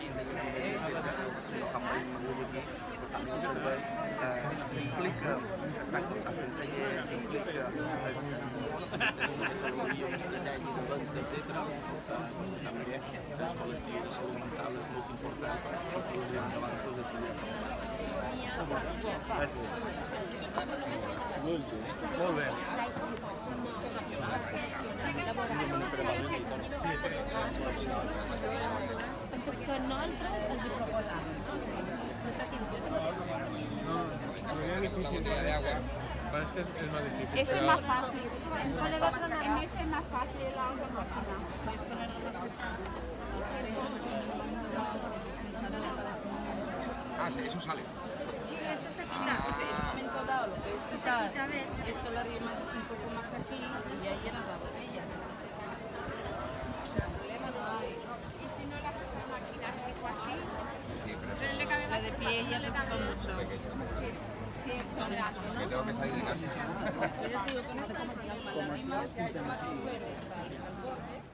también de nivel, los campos de aquí, pues también el servei implica estar en contacte amb la gent, implica metodologia, estratègia de venda, etc. També el col·lectiu de salut mental és molt important per poder endavant tots els projectes. Gràcies. Molt bé. Pues es que nosotros els hi proposàvem. La botella de agua. Parece que es más difícil. Ese es más fácil. En ese es más fácil la automática. Ah, sí, eso sale. Sí, esto se quita. En un momento dado, lo que es quitar, esto lo arrimas un poco más aquí y ahí llenas la botella. Problema no hay. Y si no la máquina tipo así, Sí, pero pero le cabe La de pie ya le ocupa mucho. sí, exagerado, que tengo que salir de casa. Yo ya te digo que no sé cómo se llama. La rima se llama súper al borde.